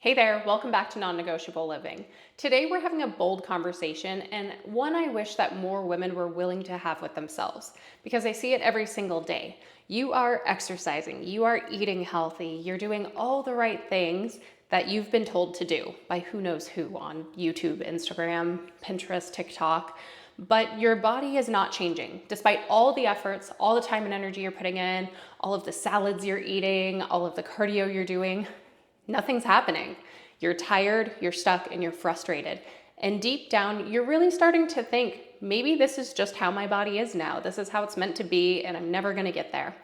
Hey there, welcome back to Non-Negotiable Living. Today we're having a bold conversation, and one I wish that more women were willing to have with themselves, because I see it every single day. You are exercising, you are eating healthy, you're doing all the right things that you've been told to do by who knows who on YouTube, Instagram, Pinterest, TikTok, but your body is not changing. Despite all the efforts, all the time and energy you're putting in, all of the salads you're eating, all of the cardio you're doing, nothing's happening. You're tired, you're stuck, and you're frustrated. And deep down, you're really starting to think, maybe this is just how my body is now. This is how it's meant to be, and I'm never gonna get there.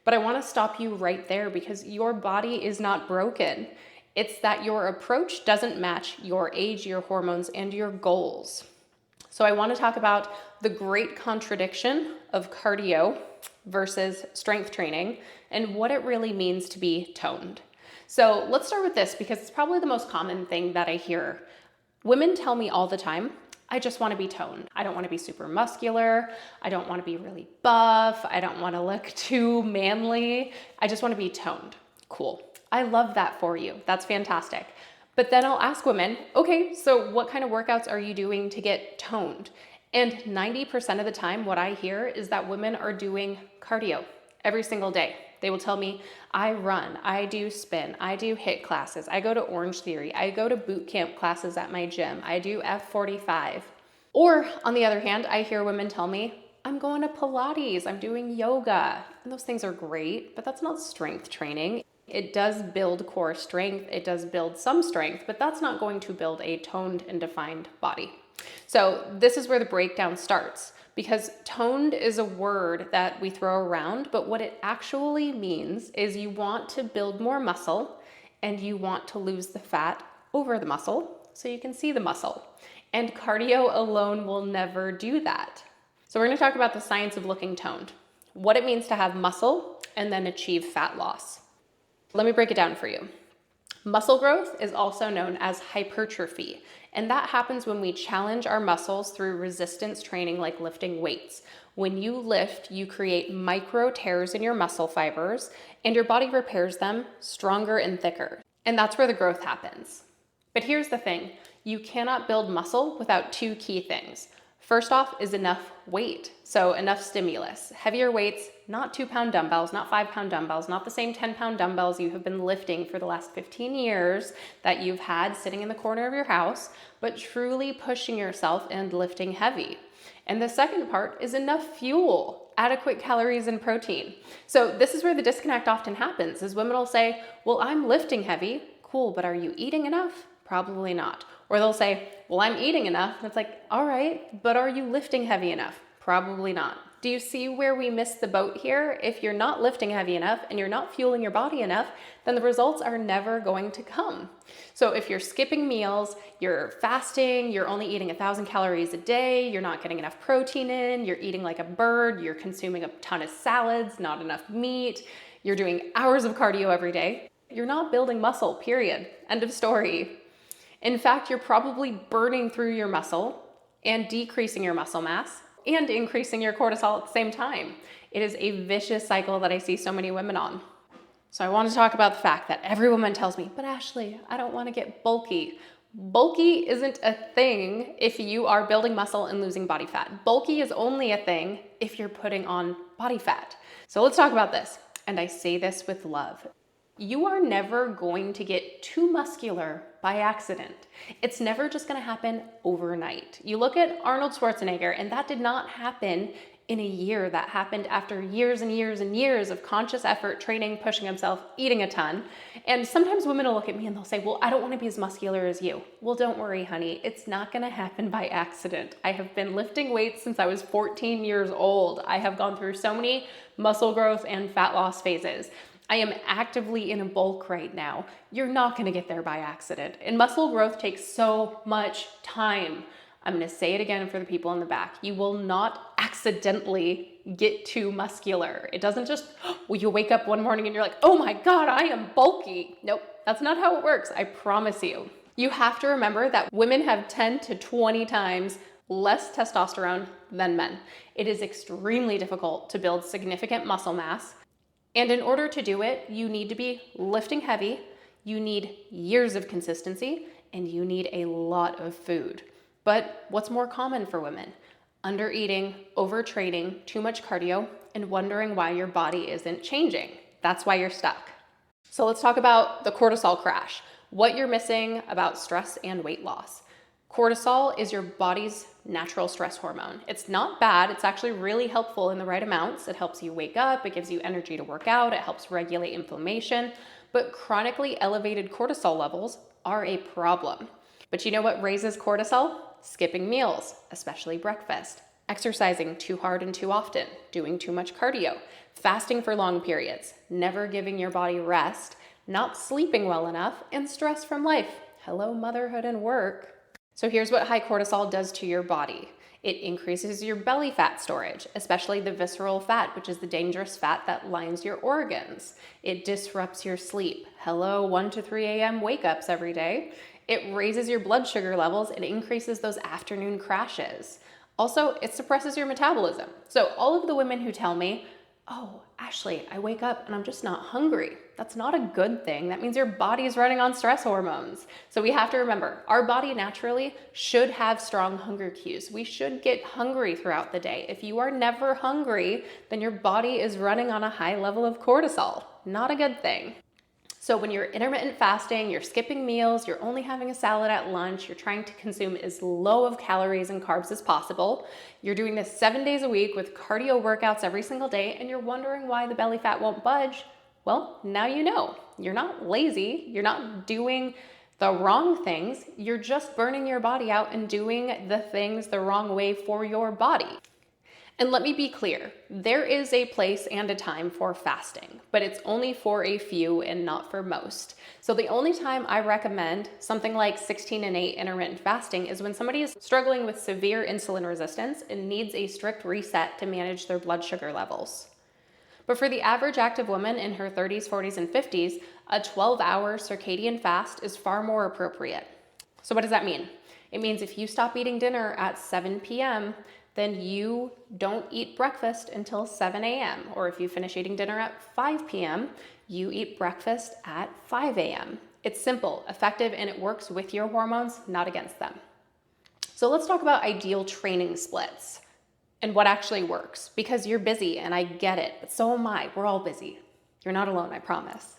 But I wanna stop you right there because your body is not broken. It's that your approach doesn't match your age, your hormones, and your goals. So I wanna talk about the great contradiction of cardio versus strength training and what it really means to be toned. So let's start with this because it's probably the most common thing that I hear. Women tell me all the time, I just want to be toned. I don't want to be super muscular. I don't want to be really buff. I don't want to look too manly. I just want to be toned. Cool. I love that for you. That's fantastic. But then I'll ask women, okay, so what kind of workouts are you doing to get toned? And 90% of the time, what I hear is that women are doing cardio every single day. They will tell me, I run, I do spin, I do HIIT classes, I go to Orange Theory, I go to boot camp classes at my gym, I do F45. Or on the other hand, I hear women tell me, I'm going to Pilates, I'm doing yoga. And those things are great, but that's not strength training. It does build core strength, it does build some strength, but that's not going to build a toned and defined body. So this is where the breakdown starts. Because toned is a word that we throw around, but what it actually means is you want to build more muscle and you want to lose the fat over the muscle so you can see the muscle. And cardio alone will never do that. So we're going to talk about the science of looking toned, what it means to have muscle and then achieve fat loss. Let me break it down for you. Muscle growth is also known as hypertrophy, and that happens when we challenge our muscles through resistance training like lifting weights. When you lift, you create micro tears in your muscle fibers, and your body repairs them stronger and thicker. And that's where the growth happens. But here's the thing, you cannot build muscle without two key things. First off is enough weight, so enough stimulus. Heavier weights, not 2-pound dumbbells, not 5-pound dumbbells, not the same 10-pound dumbbells you have been lifting for the last 15 years that you've had sitting in the corner of your house, but truly pushing yourself and lifting heavy. And the second part is enough fuel, adequate calories and protein. So this is where the disconnect often happens, is women will say, well, I'm lifting heavy. Cool, but are you eating enough? Probably not. Or they'll say, well, I'm eating enough. And it's like, all right, but are you lifting heavy enough? Probably not. Do you see where we miss the boat here? If you're not lifting heavy enough and you're not fueling your body enough, then the results are never going to come. So if you're skipping meals, you're fasting, you're only eating 1,000 calories a day, you're not getting enough protein in, you're eating like a bird, you're consuming a ton of salads, not enough meat, you're doing hours of cardio every day, you're not building muscle, period. End of story. In fact, you're probably burning through your muscle and decreasing your muscle mass and increasing your cortisol at the same time. It is a vicious cycle that I see so many women on. So I want to talk about the fact that every woman tells me, but Ashley, I don't want to get bulky. Bulky isn't a thing if you are building muscle and losing body fat. Bulky is only a thing if you're putting on body fat. So let's talk about this. And I say this with love. You are never going to get too muscular by accident. It's never just going to happen overnight. You look at Arnold Schwarzenegger, and that did not happen in a year. That happened after years and years and years of conscious effort, training, pushing himself, eating a ton. And sometimes women will look at me and they'll say, well, I don't want to be as muscular as you. Well, don't worry, honey. It's not going to happen by accident. I have been lifting weights since I was 14 years old. I have gone through so many muscle growth and fat loss phases. I am actively in a bulk right now. You're not going to get there by accident. And muscle growth takes so much time. I'm going to say it again for the people in the back. You will not accidentally get too muscular. It doesn't just, well, you wake up one morning and you're like, oh my God, I am bulky. Nope, that's not how it works. I promise you. You have to remember that women have 10 to 20 times less testosterone than men. It is extremely difficult to build significant muscle mass. And in order to do it, you need to be lifting heavy, You need years of consistency, and you need a lot of food. But what's more common for women? Undereating, overtraining, too much cardio, and wondering why your body isn't changing. That's why you're stuck. So let's talk about the cortisol crash, what you're missing about stress and weight loss. Cortisol is your body's natural stress hormone. It's not bad. It's actually really helpful in the right amounts. It helps you wake up. It gives you energy to work out. It helps regulate inflammation. But chronically elevated cortisol levels are a problem. But you know what raises cortisol? Skipping meals, especially breakfast, exercising too hard and too often, doing too much cardio, fasting for long periods, never giving your body rest, not sleeping well enough, and stress from life. Hello, motherhood and work. So here's what high cortisol does to your body. It increases your belly fat storage, especially the visceral fat, which is the dangerous fat that lines your organs. It disrupts your sleep. Hello, 1 to 3 a.m. wake-ups every day. It raises your blood sugar levels and increases those afternoon crashes. Also, it suppresses your metabolism. So all of the women who tell me, oh, Ashley, I wake up and I'm just not hungry. That's not a good thing. That means your body is running on stress hormones. So we have to remember, our body naturally should have strong hunger cues. We should get hungry throughout the day. If you are never hungry, then your body is running on a high level of cortisol. Not a good thing. So when you're intermittent fasting, you're skipping meals, you're only having a salad at lunch, you're trying to consume as low of calories and carbs as possible, you're doing this 7 days a week with cardio workouts every single day, and you're wondering why the belly fat won't budge, well, now you know. You're not lazy, you're not doing the wrong things, you're just burning your body out and doing the things the wrong way for your body. And let me be clear, there is a place and a time for fasting, but it's only for a few and not for most. So the only time I recommend something like 16-8 intermittent fasting is when somebody is struggling with severe insulin resistance and needs a strict reset to manage their blood sugar levels. But for the average active woman in her 30s, 40s, and 50s, a 12-hour circadian fast is far more appropriate. So what does that mean? It means if you stop eating dinner at 7 p.m., then you don't eat breakfast until 7 a.m. Or if you finish eating dinner at 5 p.m., you eat breakfast at 5 a.m. It's simple, effective, and it works with your hormones, not against them. So let's talk about ideal training splits and what actually works, because you're busy and I get it, but so am I. We're all busy. You're not alone, I promise.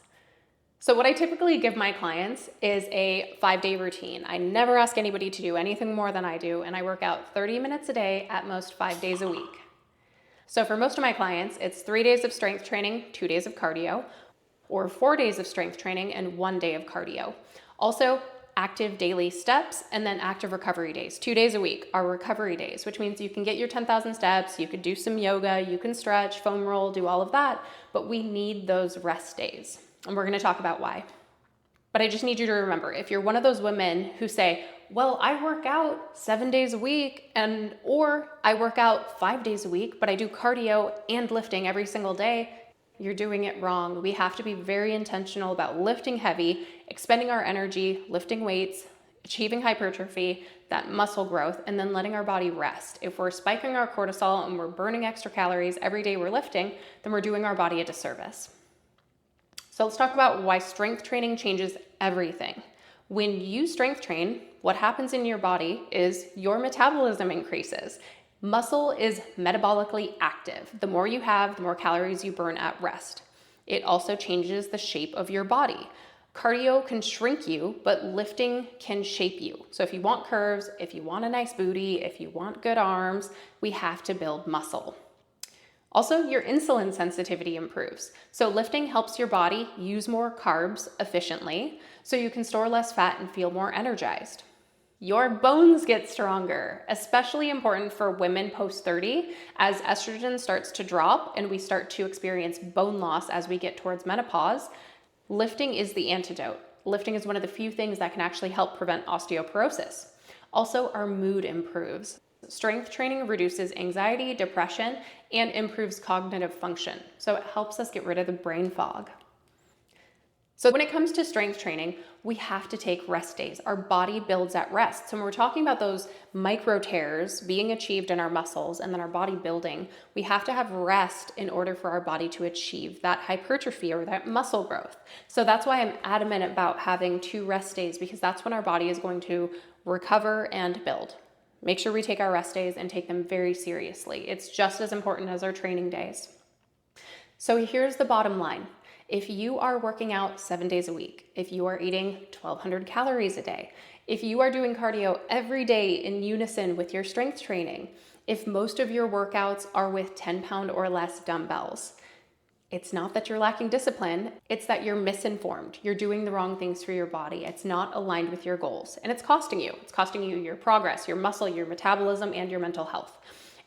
So what I typically give my clients is a 5-day routine. I never ask anybody to do anything more than I do, and I work out 30 minutes a day at most 5 days a week. So for most of my clients, it's 3 days of strength training, 2 days of cardio, or 4 days of strength training and 1 day of cardio. Also, active daily steps and then active recovery days. 2 days a week are recovery days, which means you can get your 10,000 steps, you could do some yoga, you can stretch, foam roll, do all of that, but we need those rest days. And we're going to talk about why. But I just need you to remember, if you're one of those women who say, well, I work out 7 days a week or I work out 5 days a week, but I do cardio and lifting every single day, you're doing it wrong. We have to be very intentional about lifting heavy, expending our energy, lifting weights, achieving hypertrophy, that muscle growth, and then letting our body rest. If we're spiking our cortisol and we're burning extra calories every day we're lifting, then we're doing our body a disservice. So let's talk about why strength training changes everything. When you strength train, what happens in your body is your metabolism increases. Muscle is metabolically active. The more you have, the more calories you burn at rest. It also changes the shape of your body. Cardio can shrink you, but lifting can shape you. So if you want curves, if you want a nice booty, if you want good arms, we have to build muscle. Also, your insulin sensitivity improves. So lifting helps your body use more carbs efficiently, so you can store less fat and feel more energized. Your bones get stronger, especially important for women post-30 as estrogen starts to drop and we start to experience bone loss as we get towards menopause. Lifting is the antidote. Lifting is one of the few things that can actually help prevent osteoporosis. Also, our mood improves. Strength training reduces anxiety, depression, and improves cognitive function. So it helps us get rid of the brain fog. So when it comes to strength training, we have to take rest days. Our body builds at rest. So when we're talking about those micro tears being achieved in our muscles and then our body building, we have to have rest in order for our body to achieve that hypertrophy or that muscle growth. So that's why I'm adamant about having 2 rest days, because that's when our body is going to recover and build. Make sure we take our rest days and take them very seriously. It's just as important as our training days. So here's the bottom line. If you are working out 7 days a week, if you are eating 1,200 calories a day, if you are doing cardio every day in unison with your strength training, if most of your workouts are with 10-pound or less dumbbells, it's not that you're lacking discipline, it's that you're misinformed. You're doing the wrong things for your body. It's not aligned with your goals, and it's costing you. It's costing you your progress, your muscle, your metabolism, and your mental health.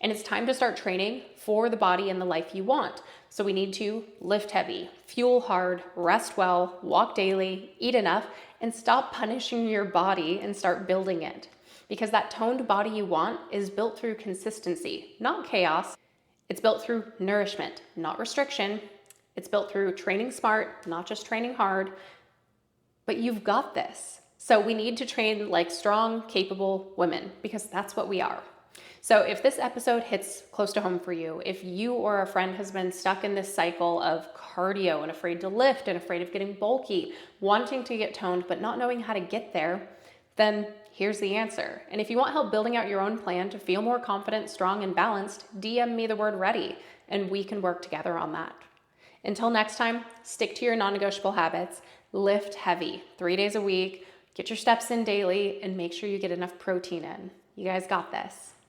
And it's time to start training for the body and the life you want. So we need to lift heavy, fuel hard, rest well, walk daily, eat enough, and stop punishing your body and start building it. Because that toned body you want is built through consistency, not chaos. It's built through nourishment, not restriction. It's built through training smart, not just training hard. But you've got this. So we need to train like strong, capable women, because that's what we are. So if this episode hits close to home for you, if you or a friend has been stuck in this cycle of cardio and afraid to lift and afraid of getting bulky, wanting to get toned but not knowing how to get there, then here's the answer. And if you want help building out your own plan to feel more confident, strong, and balanced, DM me the word ready, and we can work together on that. Until next time, stick to your non-negotiable habits, lift heavy 3 days a week, get your steps in daily, and make sure you get enough protein in. You guys got this.